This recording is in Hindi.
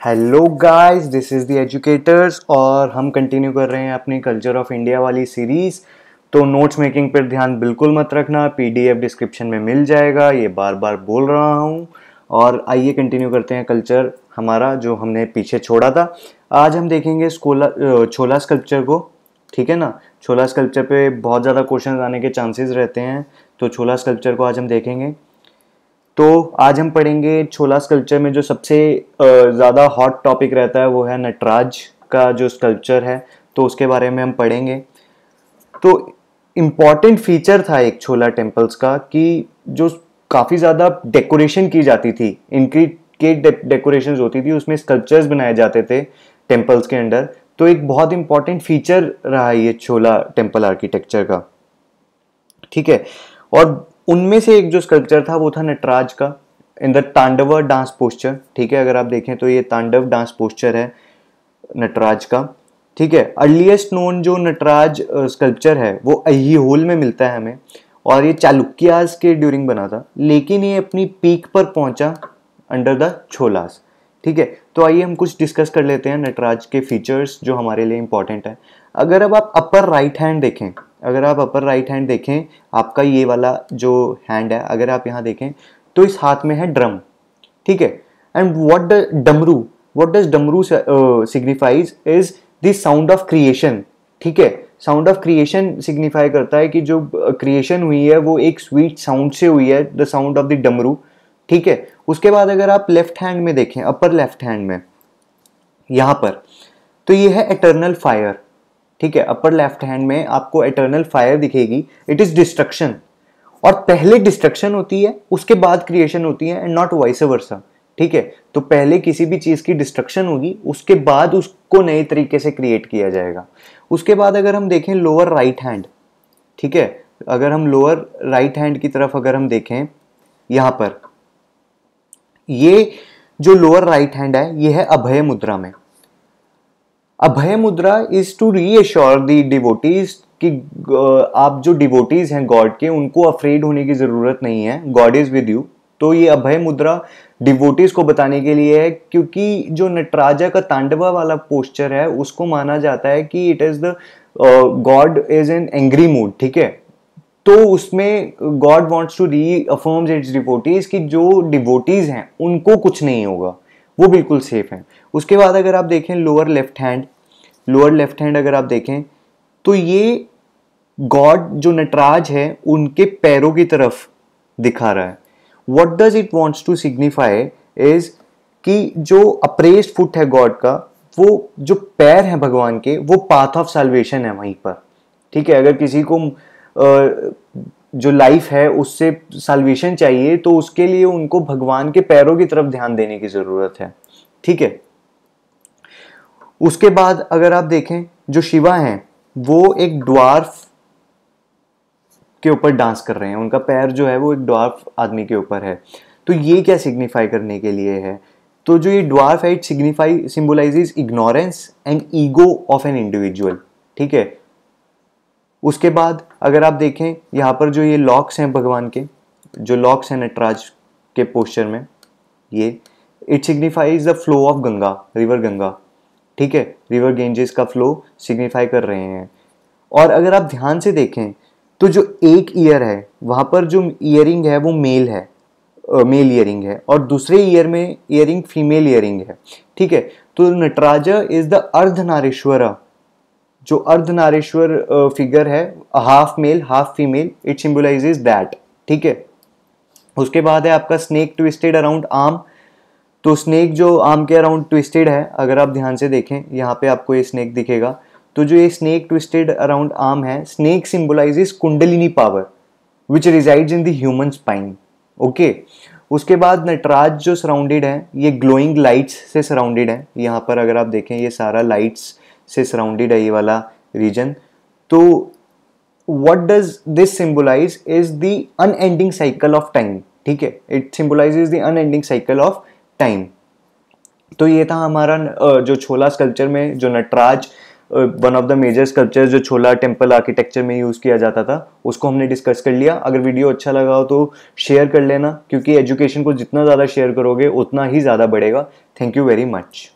Hello guys, this is the educators और हम कंटिन्यू कर रहे हैं अपनी कल्चर ऑफ इंडिया वाली सीरीज़। तो नोट्स मेकिंग पर ध्यान बिल्कुल मत रखना, पीडीएफ डिस्क्रिप्शन में मिल जाएगा, ये बार बार बोल रहा हूँ। और आइए कंटिन्यू करते हैं कल्चर हमारा जो हमने पीछे छोड़ा था। आज हम देखेंगे छोला स्कल्पचर को, ठीक है ना। छोला स्कल्पचर पे बहुत ज़्यादा क्वेश्चन आने के चांसेस रहते हैं, तो छोला स्कल्पचर को आज हम देखेंगे। तो आज हम पढ़ेंगे छोला स्कल्पचर में जो सबसे ज़्यादा हॉट टॉपिक रहता है वो है नटराज का जो स्कल्पचर है, तो उसके बारे में हम पढ़ेंगे। तो इम्पॉर्टेंट फीचर था एक छोला टेम्पल्स का कि जो काफ़ी ज़्यादा डेकोरेशन की जाती थी, इनट्रिकेट डेकोरेशंस होती थी, उसमें स्कल्पचर्स बनाए जाते थे टेम्पल्स के अंदर। तो एक बहुत इंपॉर्टेंट फीचर रहा ये छोला टेम्पल आर्किटेक्चर का, ठीक है। और उनमें से एक जो स्कल्पचर था वो था नटराज का इन द तांडव डांस पोस्चर, ठीक है। अगर आप देखें तो ये तांडव डांस पोस्चर है नटराज का, ठीक है। अर्लीस्ट नोन जो नटराज स्कल्पचर है वो अय्योल में मिलता है हमें, और ये चालुक्यास के ड्यूरिंग बना था, लेकिन ये अपनी पीक पर पहुंचा अंडर द छोलास, ठीक है। तो आइए हम कुछ डिस्कस कर लेते हैं नटराज के फीचर्स जो हमारे लिए इंपॉर्टेंट है। अगर अब आप अपर राइट हैंड देखें, आपका ये वाला जो हैंड है, अगर आप यहाँ देखें तो इस हाथ में है ड्रम, ठीक है। एंड व्हाट डज डमरू signifies is the sound of creation, ठीक है। साउंड ऑफ क्रिएशन सिग्निफाई करता है कि जो क्रिएशन हुई है वो एक स्वीट साउंड से हुई है, द साउंड ऑफ द डमरू, ठीक है। उसके बाद अगर आप लेफ्ट हैंड में देखें, अपर लेफ्ट हैंड में यहां पर, तो ये है एटर्नल फायर, ठीक है। अपर लेफ्ट हैंड में आपको एटर्नल फायर दिखेगी, इट इज डिस्ट्रक्शन। और पहले डिस्ट्रक्शन होती है उसके बाद क्रिएशन होती है, एंड नॉट वाइस वर्सा, ठीक है। तो पहले किसी भी चीज की डिस्ट्रक्शन होगी, उसके बाद उसको नए तरीके से क्रिएट किया जाएगा। उसके बाद अगर हम देखें लोअर राइट हैंड, ठीक है, अगर हम लोअर राइट हैंड की तरफ अगर हम देखें, यहां पर ये जो लोअर राइट हैंड है ये है अभय मुद्रा में। Abhaya mudra is to reassure the devotees कि आप जो डिवोटीज हैं गॉड के, उनको अफ्रेड होने की जरूरत नहीं है, गॉड इज विद यू। तो ये अभय मुद्रा डिवोटीज को बताने के लिए है, क्योंकि जो नटराजा का तांडवा वाला पोस्चर है उसको माना जाता है कि it is the god is in angry mood, ठीक है। तो उसमें god wants to reaffirm its devotees कि जो डिवोटीज हैं उनको कुछ नहीं होगा, वो बिल्कुल सेफ हैं। उसके बाद अगर आप देखें लोअर लेफ्ट हैंड अगर आप देखें तो ये गॉड जो नटराज है उनके पैरों की तरफ दिखा रहा है। What does it wants to signify is कि जो अप्रेस्ड फुट है गॉड का, वो जो पैर हैं भगवान के, वो पाथ ऑफ साल्वेशन है वहीं पर, ठीक है। अगर किसी को जो लाइफ है उससे साल्वेशन चाहिए तो उसके लिए उनको भगवान के पैरों की तरफ ध्यान देने की जरूरत है, ठीक है। उसके बाद अगर आप देखें जो शिवा हैं वो एक ड्वार्फ के ऊपर डांस कर रहे हैं, उनका पैर जो है वो एक ड्वार्फ आदमी के ऊपर है। तो ये क्या सिग्निफाई करने के लिए है, तो जो ये ड्वार्फ है it symbolizes ignorance and ego of an individual, ठीक है। उसके बाद अगर आप देखें यहाँ पर जो ये लॉक्स हैं भगवान के, जो लॉक्स हैं नटराज के पोस्चर में, ये it signifies the flow of Ganga, river Ganga, ठीक है। रिवर गेंजेस का फ्लो सिग्निफाई कर रहे हैं। और अगर आप ध्यान से देखें तो जो एक ईयर है वहां पर जो ईयरिंग है वो मेल ईयरिंग है, और दूसरे ईयर में ईयरिंग फीमेल ईयरिंग है, ठीक है। तो नटराजा इज द अर्धनारीश्वर, जो अर्धनारीश्वर फिगर है, half male half female, it symbolises that, ठीक है। उसके बाद है आपका स्नेक ट्विस्टेड अराउंड आर्म। तो स्नेक जो आर्म के अराउंड ट्विस्टेड है, अगर आप ध्यान से देखें यहाँ पे आपको ये स्नेक दिखेगा। तो जो ये स्नेक ट्विस्टेड अराउंड आर्म है, snake symbolizes kundalini power which resides in the human spine, okay. उसके बाद नटराज जो सराउंडेड है ये ग्लोइंग लाइट्स से सराउंडेड है। यहाँ पर अगर आप देखें ये सारा लाइट्स से सराउंडेड है ये वाला रीजन। तो what does this symbolise is the unending cycle of time, ठीक है। It symbolises the unending cycle of time. तो ये था हमारा जो छोला स्कल्पचर में जो Nataraja one of the major sculpture जो छोला टेम्पल आर्किटेक्चर में यूज किया जाता था, उसको हमने डिस्कस कर लिया। अगर वीडियो अच्छा लगा हो तो शेयर कर लेना, क्योंकि एजुकेशन को जितना ज़्यादा शेयर करोगे उतना ही ज़्यादा बढ़ेगा। Thank you very much.